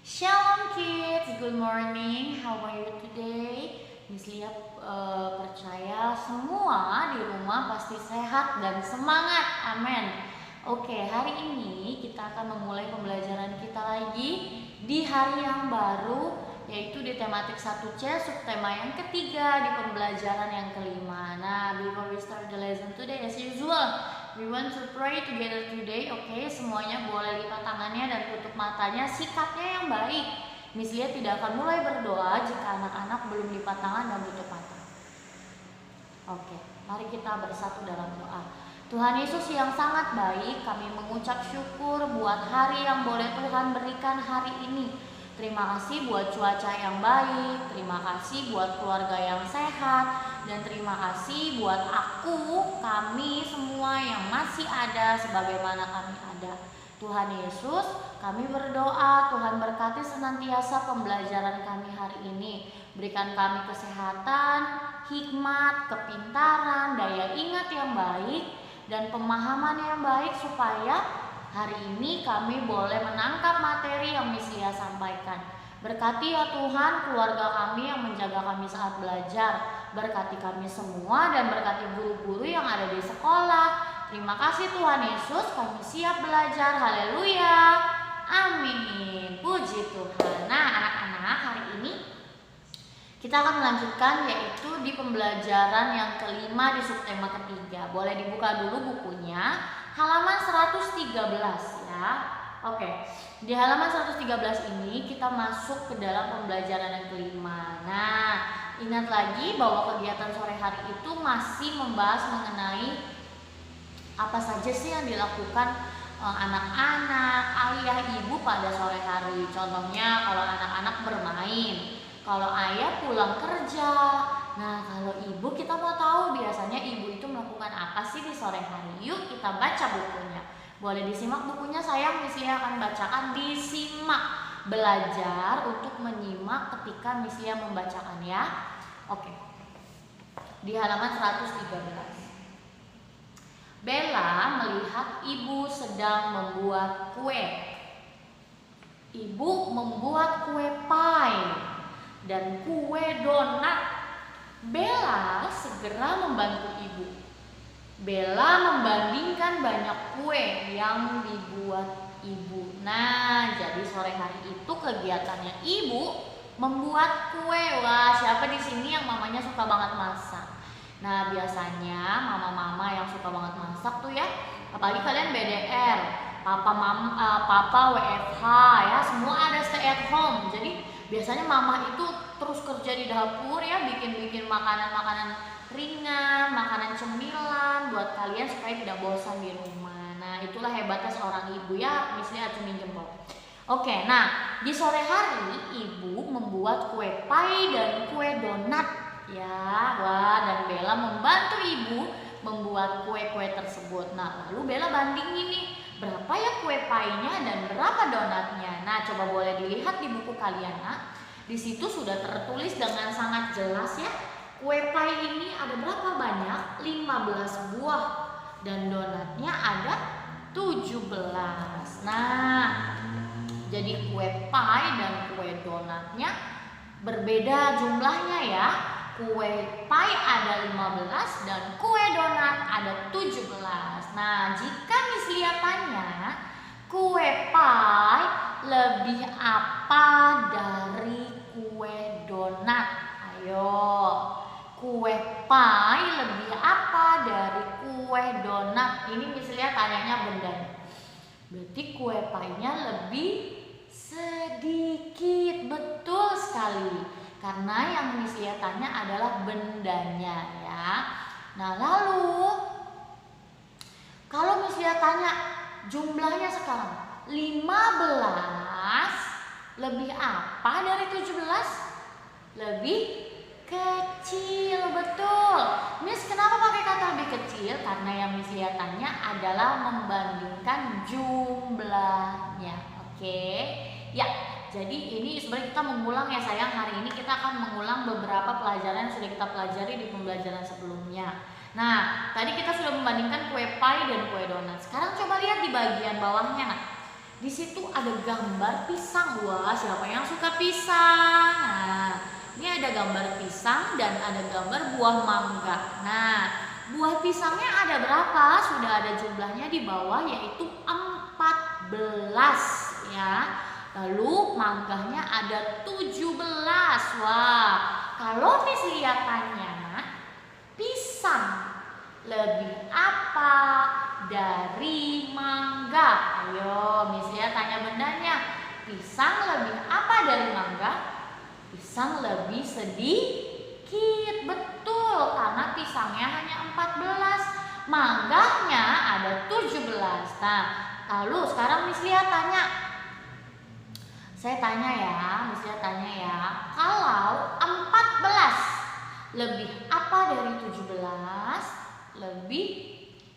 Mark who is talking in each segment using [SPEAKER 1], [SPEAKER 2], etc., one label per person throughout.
[SPEAKER 1] Shalom kids, good morning. How are you today? Miss Lia percaya semua di rumah pasti sehat dan semangat. Amin. Oke, hari ini kita akan memulai pembelajaran kita lagi di hari yang baru, yaitu di tematik 1C, subtema yang ketiga di pembelajaran yang kelima. Nah, before we start the lesson today, as usual, we want to pray together today. Oke, semuanya boleh lipat tangannya dan tutup matanya. Sikapnya yang baik. Miss Lia tidak akan mulai berdoa jika anak-anak belum lipat tangan dan tutup mata. Oke, mari kita bersatu dalam doa. Tuhan Yesus yang sangat baik, kami mengucap syukur buat hari yang boleh Tuhan berikan hari ini. Terima kasih buat cuaca yang baik, terima kasih buat keluarga yang sehat, dan terima kasih buat kami semua yang masih ada sebagaimana kami ada. Tuhan Yesus, kami berdoa Tuhan berkati senantiasa pembelajaran kami hari ini. Berikan kami kesehatan, hikmat, kepintaran, daya ingat yang baik, dan pemahaman yang baik supaya hari ini kami boleh menangkap materi yang Miss Lia sampaikan. Berkati ya Tuhan keluarga kami yang menjaga kami saat belajar. Berkati kami semua dan berkati guru-guru yang ada di sekolah. Terima kasih Tuhan Yesus, kami siap belajar. Haleluya. Amin. Puji Tuhan. Nah anak-anak, hari ini kita akan melanjutkan yaitu di pembelajaran yang kelima di subtema ketiga. Boleh dibuka dulu bukunya, halaman 113 ya. Oke, di halaman 113 ini kita masuk ke dalam pembelajaran yang kelima. Nah, ingat lagi bahwa kegiatan sore hari itu masih membahas mengenai apa saja sih yang dilakukan anak-anak, ayah, ibu pada sore hari. Contohnya kalau anak-anak bermain, kalau ayah pulang kerja. Nah, kalau ibu kita mau tahu biasanya ibu itu melakukan apa sih di sore hari. Yuk kita baca bukunya. Boleh disimak bukunya sayang, Miss Lia akan bacakan. Disimak, belajar untuk menyimak ketika Miss Lia membacakan ya. Oke. Di halaman 113. Bella melihat ibu sedang membuat kue. Ibu membuat kue pie dan kue donat. Bella segera membantu ibu. Bella membandingkan banyak kue yang dibuat ibu. Nah, jadi sore hari itu kegiatannya ibu membuat kue. Wah, siapa di sini yang mamanya suka banget masak? Nah, biasanya mama-mama yang suka banget masak tuh ya, apalagi kalian BDR, papa WFH ya, semua ada stay at home. Jadi biasanya mama itu terus kerja di dapur ya, bikin makanan-makanan ringan, makanan cemilan buat kalian supaya tidak bosan di rumah. Nah, itulah hebatnya seorang ibu ya, misalnya acungin jempol. Oke, nah di sore hari ibu membuat kue pie dan kue donat ya. Wah, dan Bella membantu ibu membuat kue-kue tersebut. Nah, lalu Bella bandingin nih, berapa ya kue pie-nya dan berapa donatnya. Nah, coba boleh dilihat di buku kalian. Nah, di situ sudah tertulis dengan sangat jelas ya. Kue pie ini ada berapa banyak? 15 buah. Dan donatnya ada 17. Nah, jadi kue pie dan kue donatnya berbeda jumlahnya ya. Kue pie ada 15 dan kue donat ada 17. Nah, jika Miss Lia tanya, kue pie lebih apa dari kue donat? Ayo, kue pie lebih apa dari kue donat? Ini Miss Lia tanyanya bendanya. Berarti kue pie-nya lebih sedikit. Betul sekali. Karena yang Miss Lia tanya adalah bendanya ya. Nah, lalu kalau Miss Lia tanya jumlahnya sekarang 15 lebih apa dari 17? Lebih kecil, betul. Miss kenapa pakai kata lebih kecil? Karena yang Miss Lia tanya adalah membandingkan jumlahnya. Oke. Ya, jadi ini sebenarnya kita mengulang ya sayang. Hari ini kita akan mengulang beberapa pelajaran yang sudah kita pelajari di pembelajaran sebelumnya. Nah, tadi kita sudah membandingkan kue pie dan kue donat. Sekarang coba lihat di bagian bawahnya. Nah, Di situ ada gambar pisang. Wah, siapa yang suka pisang? Nah, ini ada gambar pisang dan ada gambar buah mangga. Nah, buah pisangnya ada berapa? Sudah ada jumlahnya di bawah, yaitu 14 ya. Lalu mangganya ada 17. Wah, kalau Miss Lia tanya, pisang lebih apa dari mangga? Ayo, Miss Lia tanya bendanya. Pisang lebih apa dari mangga? Pisang lebih sedikit. Betul, karena pisangnya hanya 14. Mangganya ada 17. Nah, lalu sekarang Miss Lia tanya. Saya tanya ya, Miss Lia tanya ya. Kalau 14 lebih apa dari 17? Lebih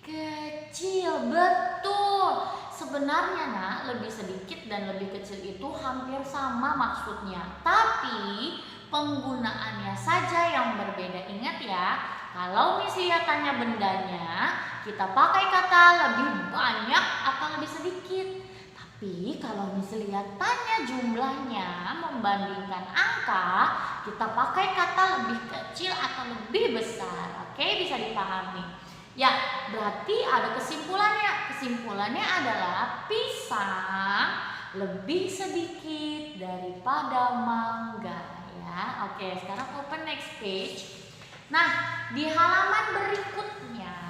[SPEAKER 1] kecil. Betul. Sebenarnya nak, lebih sedikit dan lebih kecil itu hampir sama maksudnya, tapi penggunaannya saja yang berbeda. Ingat ya, kalau Miss Lia tanya bendanya, kita pakai kata lebih banyak atau lebih sedikit. Tapi kalau Miss Lia tanya jumlahnya, membandingkan angka, kita pakai kata lebih kecil atau lebih besar. Oke, bisa dipahami. Ya, berarti ada kesimpulannya. Kesimpulannya adalah pisang lebih sedikit daripada mangga ya. Oke, sekarang open next page. Nah, di halaman berikutnya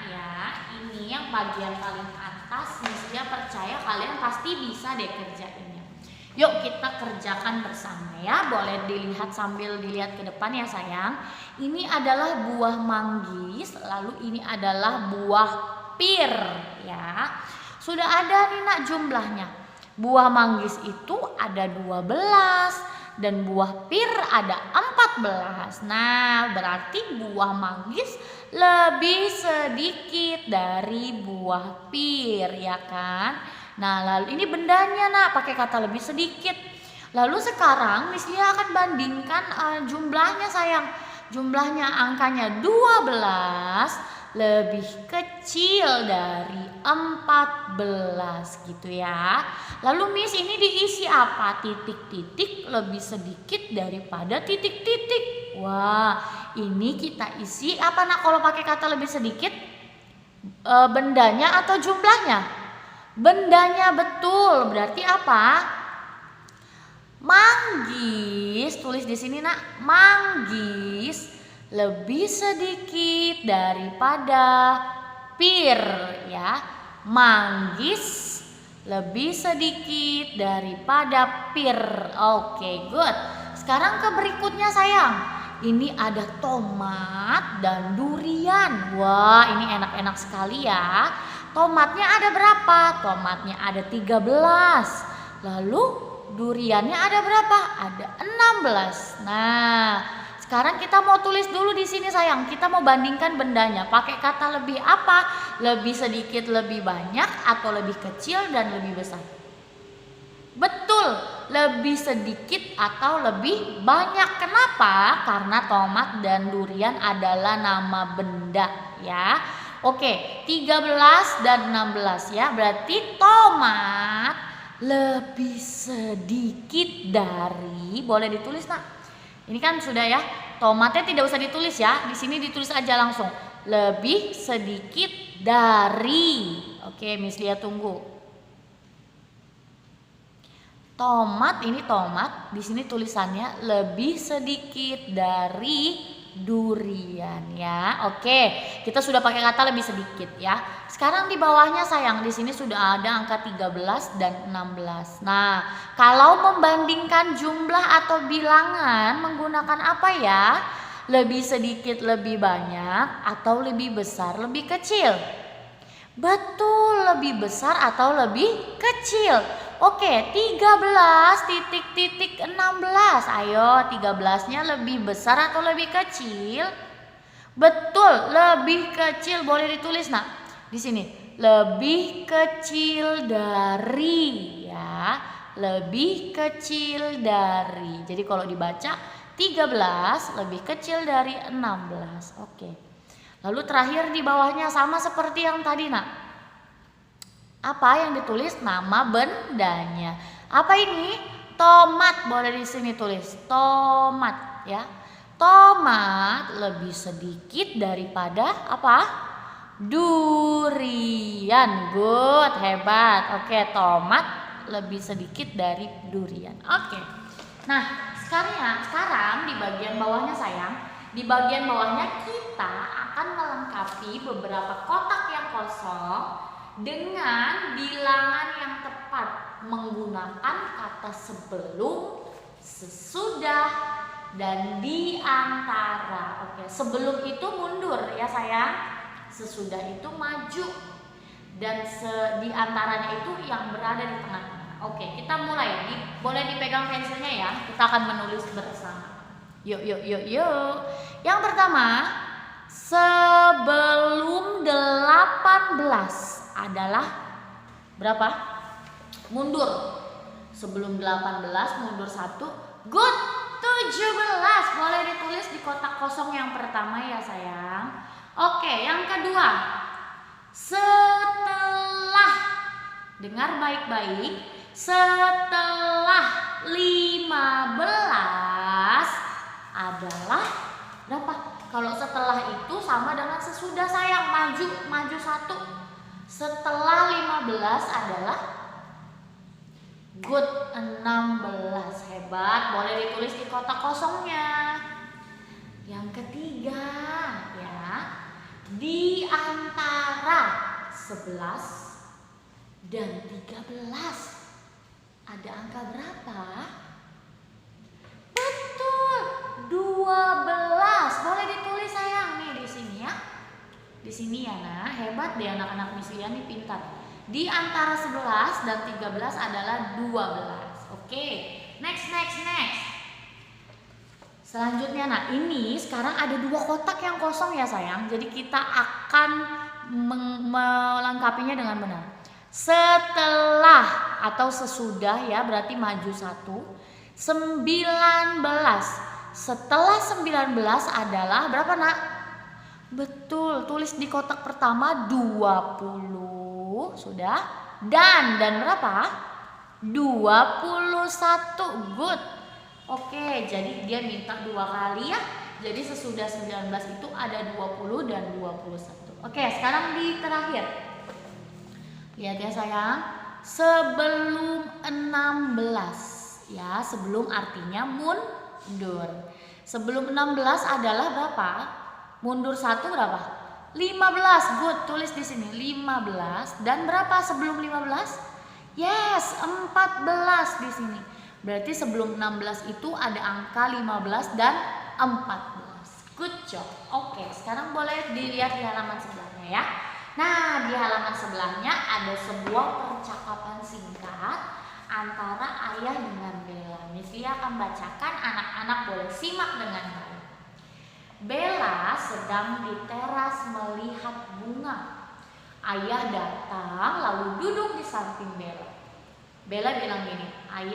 [SPEAKER 1] ya, ini yang bagian paling atas, Miss Lia percaya kalian pasti bisa deh kerjainnya. Yuk kita kerjakan bersama ya. Boleh dilihat sambil dilihat ke depan ya sayang. Ini adalah buah manggis, lalu ini adalah buah pir ya. Sudah ada nih nak jumlahnya. Buah manggis itu ada 12 dan buah pir ada 14. Nah, berarti buah manggis lebih sedikit dari buah pir ya kan? Nah, lalu ini bendanya nak, pakai kata lebih sedikit. Lalu sekarang Miss Lia akan bandingkan jumlahnya sayang. Jumlahnya angkanya 12 lebih kecil dari 14 gitu ya. Lalu Miss ini diisi apa? Titik-titik lebih sedikit daripada titik-titik. Wah, ini kita isi apa nak kalau pakai kata lebih sedikit? Bendanya atau jumlahnya? Bendanya, betul. Berarti apa? Manggis, tulis di sini nak. Manggis lebih sedikit daripada pir ya. Manggis lebih sedikit daripada pir. Oke, good. Sekarang ke berikutnya sayang. Ini ada tomat dan durian. Wah, ini enak-enak sekali ya. Tomatnya ada berapa? Tomatnya ada 13. Lalu duriannya ada berapa? Ada 16. Nah, sekarang kita mau tulis dulu di sini sayang. Kita mau bandingkan bendanya. Pakai kata lebih apa? Lebih sedikit, lebih banyak, atau lebih kecil dan lebih besar? Betul, lebih sedikit atau lebih banyak. Kenapa? Karena tomat dan durian adalah nama benda ya. Oke, 13 dan 16 ya. Berarti tomat lebih sedikit dari, boleh ditulis nak? Ini kan sudah ya. Tomatnya tidak usah ditulis ya. Di sini ditulis aja langsung. Lebih sedikit dari. Oke, Miss Lia tunggu. Tomat, ini tomat. Di sini tulisannya lebih sedikit dari durian ya. Oke, kita sudah pakai kata lebih sedikit ya. Sekarang di bawahnya sayang, di sini sudah ada angka 13 dan 16. Nah, kalau membandingkan jumlah atau bilangan menggunakan apa ya? Lebih sedikit, lebih banyak, atau lebih besar, lebih kecil? Betul, lebih besar atau lebih kecil. Oke, 13 titik-titik 16. Ayo, 13-nya lebih besar atau lebih kecil? Betul, lebih kecil. Boleh ditulis nak? Di sini. Lebih kecil dari ya. Lebih kecil dari. Jadi kalau dibaca 13 lebih kecil dari 16. Oke. Lalu terakhir di bawahnya sama seperti yang tadi nak. Apa yang ditulis? Nama bendanya. Apa ini? Tomat. Boleh di sini tulis tomat ya. Tomat lebih sedikit daripada apa? Durian. Good, hebat. Oke, tomat lebih sedikit dari durian. Oke. Nah, sekarang di bagian bawahnya sayang, di bagian bawahnya kita akan melengkapi beberapa kotak yang kosong dengan bilangan yang tepat menggunakan kata sebelum, sesudah, dan di antara. Oke, sebelum itu mundur ya sayang, sesudah itu maju, dan di antaranya itu yang berada di tengah-tengah. Oke, kita mulai. Boleh dipegang pensilnya ya. Kita akan menulis bersama. Yuk. Yang pertama, sebelum 18 adalah berapa? Mundur. Sebelum 18 mundur 1. Good. 17. Boleh ditulis di kotak kosong yang pertama ya sayang. Oke, yang kedua. Setelah, dengar baik-baik, setelah 15 adalah berapa? Kalau setelah itu sama dengan sesudah sayang, maju 1. Setelah 15 adalah good, 16. Hebat, boleh ditulis di kotak kosongnya. Yang ketiga ya, di antara 11 dan 13 ada angka berapa? Betul, 12. Boleh ditulis sayang nih di sini ya. Di sini ya nah, hebat deh anak-anak Miss Lia nih, pintar. Di antara 11 dan 13 adalah 12. Oke, next. Selanjutnya, nah ini sekarang ada 2 kotak yang kosong ya sayang. Jadi kita akan melengkapinya dengan benar. Setelah atau sesudah ya, berarti maju 1. 19. Setelah 19 adalah berapa nak? Betul, tulis di kotak pertama 20. Sudah. Dan berapa? 21. Good. Oke, jadi dia minta 2 kali ya. Jadi sesudah 19 itu ada 20 dan 21. Oke, sekarang di terakhir. Lihat ya sayang. Sebelum 16 ya, sebelum artinya mundur. Sebelum 16 adalah berapa? Mundur 1 berapa? 15. Good, tulis di sini 15. Dan berapa sebelum 15? Yes, 14 di sini. Berarti sebelum 16 itu ada angka 15 dan 14. Good job. Oke, sekarang boleh dilihat di halaman sebelahnya ya. Nah, di halaman sebelahnya ada sebuah percakapan singkat antara ayah dengan Bella. Miss Lia akan bacakan, anak-anak boleh simak dengan baik. Bella sedang di teras melihat bunga. Ayah datang lalu duduk di samping Bella. Bella bilang gini,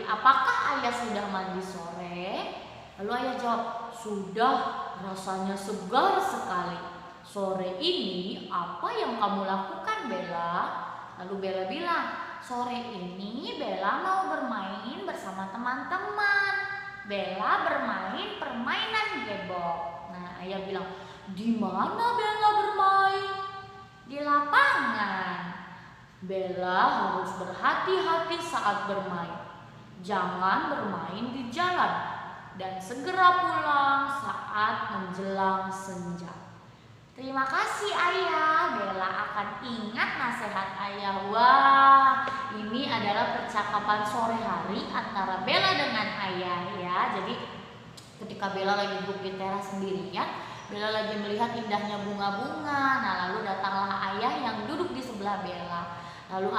[SPEAKER 1] apakah ayah sudah mandi sore? Lalu ayah jawab, sudah, rasanya segar sekali. Sore ini apa yang kamu lakukan Bella? Lalu Bella bilang, sore ini Bella mau bermain bersama teman-teman. Bella bermain permainan gebok. Nah, ayah bilang, di mana Bella bermain? Di lapangan. Bella harus berhati-hati saat bermain. Jangan bermain di jalan dan segera pulang saat menjelang senja. Terima kasih ayah. Bella akan ingat nasihat ayah. Wah, ini adalah percakapan sore hari antara Bella dengan ayah ya. Jadi ketika Bella lagi duduk di teras sendirian, Bella lagi melihat indahnya bunga-bunga. Nah, lalu datanglah ayah yang duduk di sebelah Bella. Lalu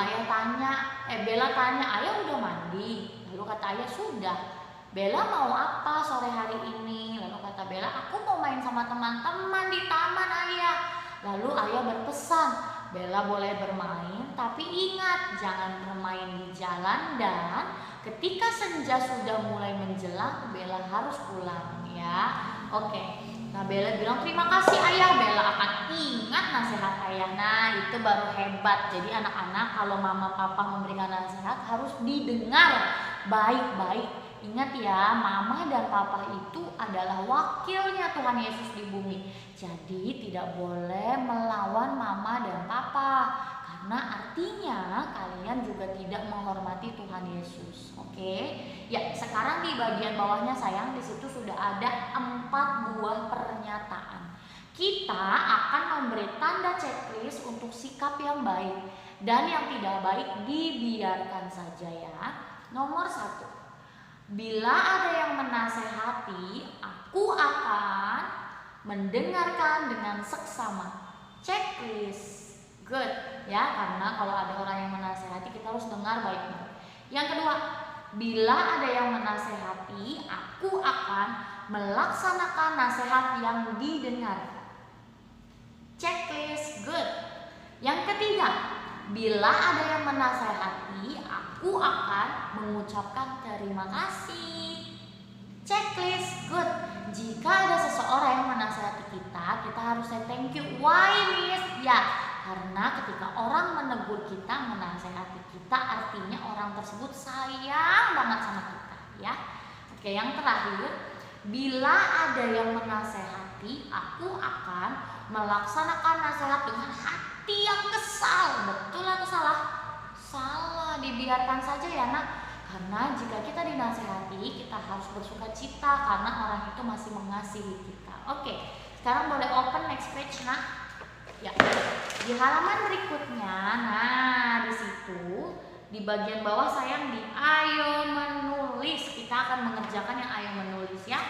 [SPEAKER 1] Bella tanya, ayah udah mandi? Lalu kata ayah, sudah. Bella mau apa sore hari ini? Lalu kata Bella, aku mau main sama teman-teman di taman ayah. Lalu ayah berpesan, Bella boleh bermain, tapi ingat jangan bermain di jalan, dan ketika senja sudah mulai menjelang, Bella harus pulang ya. Oke, Nah, Bella bilang, terima kasih ayah. Bella akan ingat nasihat ayah. Nah, itu baru hebat. Jadi anak-anak kalau mama papa memberikan nasihat harus didengar baik-baik. Ingat ya, mama dan papa itu adalah wakilnya Tuhan Yesus di bumi. Jadi tidak boleh melawan mama dan papa, karena artinya kalian juga tidak menghormati Tuhan Yesus. Oke? Ya, sekarang di bagian bawahnya sayang, di situ sudah ada 4 buah pernyataan. Kita akan memberi tanda checklist untuk sikap yang baik dan yang tidak baik dibiarkan saja ya. Nomor 1. Bila ada yang menasehati, aku akan mendengarkan dengan seksama. Checklist. Good ya, karena kalau ada orang yang menasehati kita harus dengar baik-baik. Yang kedua, bila ada yang menasehati, aku akan melaksanakan nasihat yang didengar. Checklist. Good. Yang ketiga, bila ada yang menasehati, aku akan mengucapkan terima kasih. Checklist. Good. Jika ada seseorang yang menasehati kita harus say thank you. Why, Miss? Ya, karena ketika orang menegur kita, menasehati kita, artinya orang tersebut sayang banget sama kita ya. Oke, yang terakhir, bila ada yang menasehati, aku akan melaksanakan nasihat dengan hati yang kesal. Betul atau salah? Salah, dibiarkan saja ya nak. Karena jika kita dinasehati, kita harus bersuka cita karena orang itu masih mengasihi kita. Oke, sekarang boleh open next page nak. Ya, di halaman berikutnya, nah di situ di bagian bawah sayang di ayo menulis. Kita akan mengerjakan yang ayo menulis ya.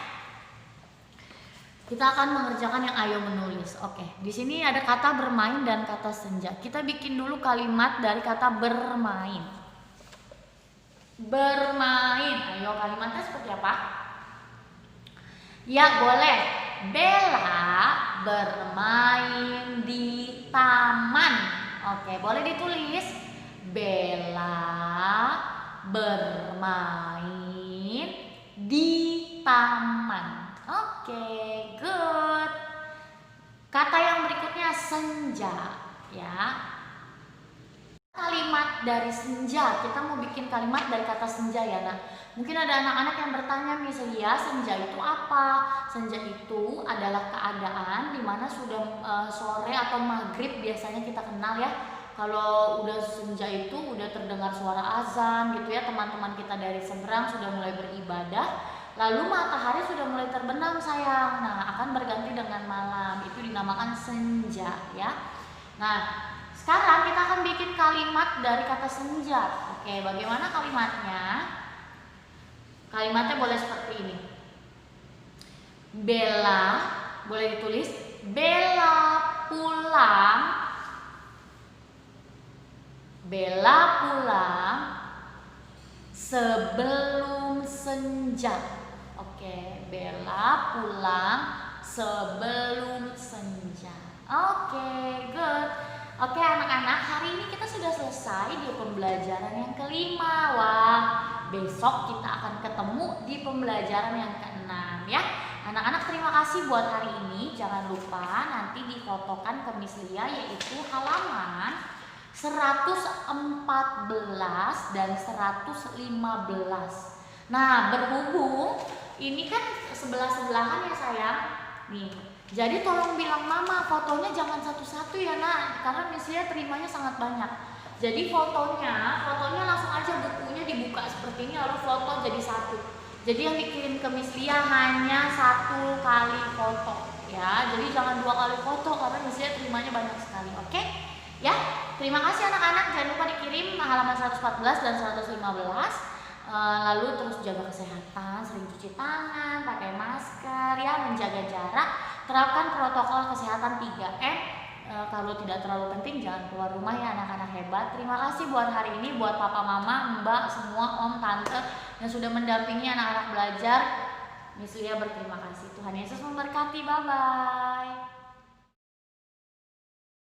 [SPEAKER 1] Kita akan mengerjakan yang ayo menulis. Oke, di sini ada kata bermain dan kata senja. Kita bikin dulu kalimat dari kata bermain. Bermain. Ayo, kalimatnya seperti apa? Ya, boleh. Bella bermain di taman. Oke, boleh ditulis. Bella bermain di taman. Oke, good. Kata yang berikutnya senja ya. Kalimat dari senja, kita mau bikin kalimat dari kata senja ya nak. Mungkin ada anak-anak yang bertanya, Miss Lia, senja itu apa? Senja itu adalah keadaan dimana sudah sore atau maghrib biasanya kita kenal ya. Kalau udah senja itu udah terdengar suara azan gitu ya, teman-teman kita dari seberang sudah mulai beribadah. Lalu matahari sudah mulai terbenam sayang. Nah, akan berganti dengan malam. Itu dinamakan senja ya. Nah, sekarang kita akan bikin kalimat dari kata senja. Oke, bagaimana kalimatnya? Kalimatnya boleh seperti ini. Bella, boleh ditulis. Bella pulang. Bella pulang sebelum senja. Oke, Bella pulang sebelum senja. Oke, good. Oke anak-anak, hari ini kita sudah selesai di pembelajaran yang kelima. Wah, besok kita akan ketemu di pembelajaran yang keenam ya. Anak-anak terima kasih buat hari ini. Jangan lupa nanti difotokan ke Miss Lia, yaitu halaman 114 dan 115. Nah, berhubung ini kan sebelah-sebelahan ya sayang. Nih, jadi tolong bilang mama fotonya jangan satu-satu ya nak, karena Miss Lia terimanya sangat banyak. Jadi fotonya langsung aja bukunya dibuka seperti ini lalu foto jadi satu. Jadi yang dikirim ke Miss Lia hanya 1 kali foto ya. Jadi jangan 2 kali foto karena Miss Lia terimanya banyak sekali. Oke? Ya. Terima kasih anak-anak. Jangan lupa dikirim halaman 114 dan 115. Lalu terus jaga kesehatan, sering cuci tangan, pakai masker ya, menjaga jarak, terapkan protokol kesehatan 3M. Kalau tidak terlalu penting jangan keluar rumah ya anak-anak hebat. Terima kasih buat hari ini, buat papa mama, mbak, semua om, tante yang sudah mendampingi anak-anak belajar. Miss Lia berterima kasih. Tuhan Yesus memberkati. Bye-bye.